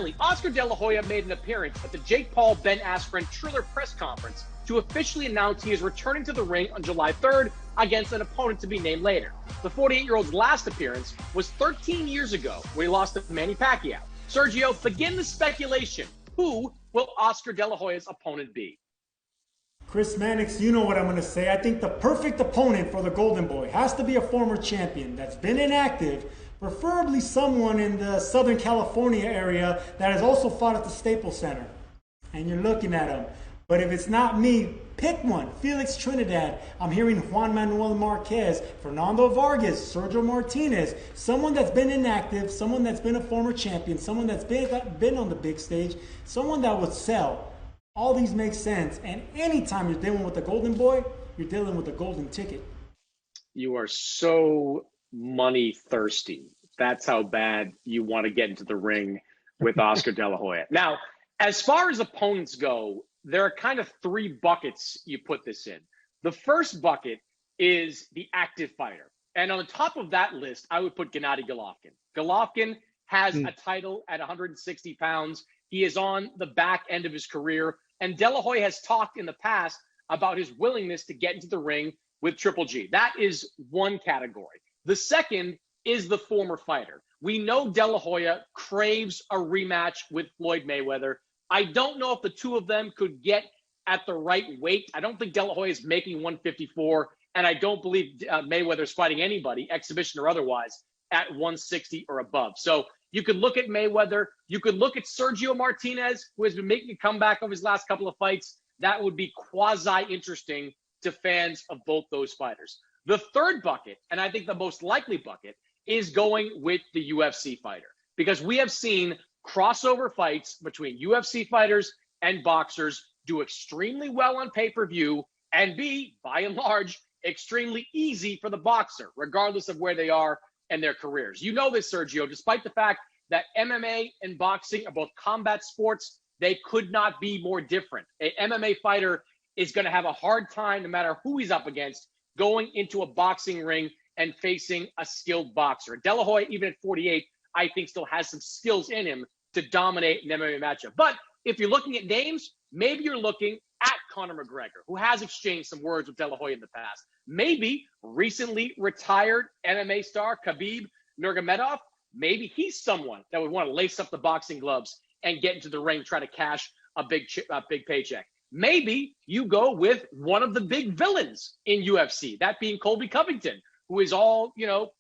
Finally, Oscar De La Hoya made an appearance at the Jake Paul-Ben Askren Triller press conference to officially announce he is returning to the ring on July 3rd against an opponent to be named later. The 48-year-old's last appearance was 13 years ago when he lost to Manny Pacquiao. Sergio, begin the speculation. Who will Oscar De La Hoya's opponent be? Chris Mannix, you know what I'm going to say. I think the perfect opponent for the Golden Boy has to be a former champion that's been inactive, preferably someone in the Southern California area that has also fought at the Staples Center. And you're looking at him. But if it's not me, pick one. Felix Trinidad. I'm hearing Juan Manuel Marquez, Fernando Vargas, Sergio Martinez. Someone that's been inactive, someone that's been a former champion, someone that's been on the big stage, someone that would sell. All these make sense. And anytime you're dealing with the Golden Boy, you're dealing with a golden ticket. You are so money thirsty. That's how bad you want to get into the ring with Oscar De La Hoya. Now, as far as opponents go, there are kind of three buckets you put this in. The first bucket is the active fighter. And on the top of that list, I would put Gennady Golovkin. Golovkin has a title at 160 pounds. He is on the back end of his career. And De La Hoya has talked in the past about his willingness to get into the ring with Triple G. That is one category. The second is the former fighter. We know De La Hoya craves a rematch with Floyd Mayweather. I don't know if the two of them could get at the right weight. I don't think De La Hoya is making 154, and I don't believe Mayweather's fighting anybody, exhibition or otherwise, at 160 or above. So you could look at Mayweather. You could look at Sergio Martinez, who has been making a comeback over his last couple of fights. That would be quasi-interesting to fans of both those fighters. The third bucket, and I think the most likely bucket, is going with the UFC fighter, because we have seen crossover fights between UFC fighters and boxers do extremely well on pay-per-view and be, by and large, extremely easy for the boxer, regardless of where they are in their careers. You know this, Sergio, despite the fact that MMA and boxing are both combat sports, they could not be more different. An MMA fighter is going to have a hard time, no matter who he's up against, going into a boxing ring and facing a skilled boxer. De La Hoya, even at 48, I think still has some skills in him to dominate an MMA matchup. But if you're looking at names, maybe you're looking at Conor McGregor, who has exchanged some words with De La Hoya in the past. Maybe recently retired MMA star Khabib Nurmagomedov, maybe he's someone that would want to lace up the boxing gloves and get into the ring, try to cash a big paycheck. Maybe you go with one of the big villains in UFC, that being Colby Covington, who is all,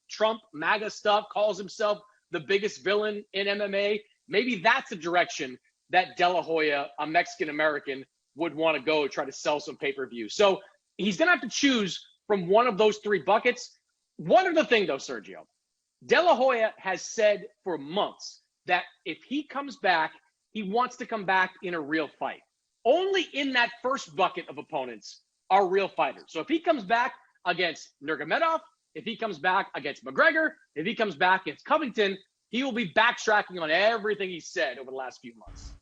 Trump, MAGA stuff, calls himself the biggest villain in MMA. Maybe that's the direction that De La Hoya, a Mexican-American, would want to go try to sell some pay-per-view. So he's going to have to choose from one of those three buckets. One other thing, though, Sergio. De La Hoya has said for months that if he comes back, he wants to come back in a real fight. Only in that first bucket of opponents are real fighters. So if he comes back against Nurmagomedov, if he comes back against McGregor, if he comes back against Covington, he will be backtracking on everything he said over the last few months.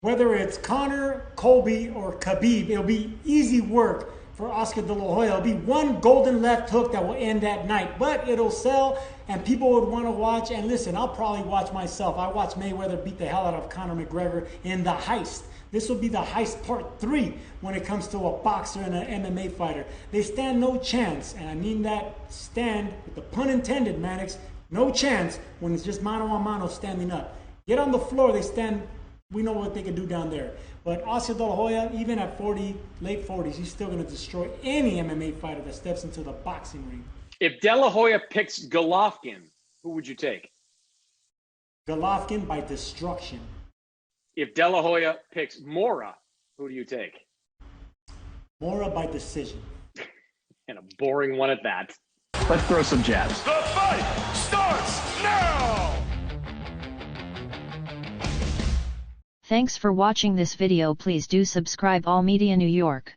Whether it's Conor, Colby, or Khabib, it'll be easy work for Oscar De La Hoya. It'll be one golden left hook that will end that night, but it'll sell and people would want to watch. And listen, I'll probably watch myself. I watched Mayweather beat the hell out of Conor McGregor in The Heist. This will be The Heist Part 3 when it comes to a boxer and an MMA fighter. They stand no chance, and I mean that stand with the pun intended, Mannix. No chance when it's just mano a mano standing up. Get on the floor, they stand. We know what they can do down there. But Oscar De La Hoya, even at 40, late 40s, he's still going to destroy any MMA fighter that steps into the boxing ring. If De La Hoya picks Golovkin, who would you take? Golovkin by destruction. If De La Hoya picks Mora, who do you take? Mora by decision. And a boring one at that. Let's throw some jabs. The fight starts now! Thanks for watching this video. Please do subscribe All Media New York.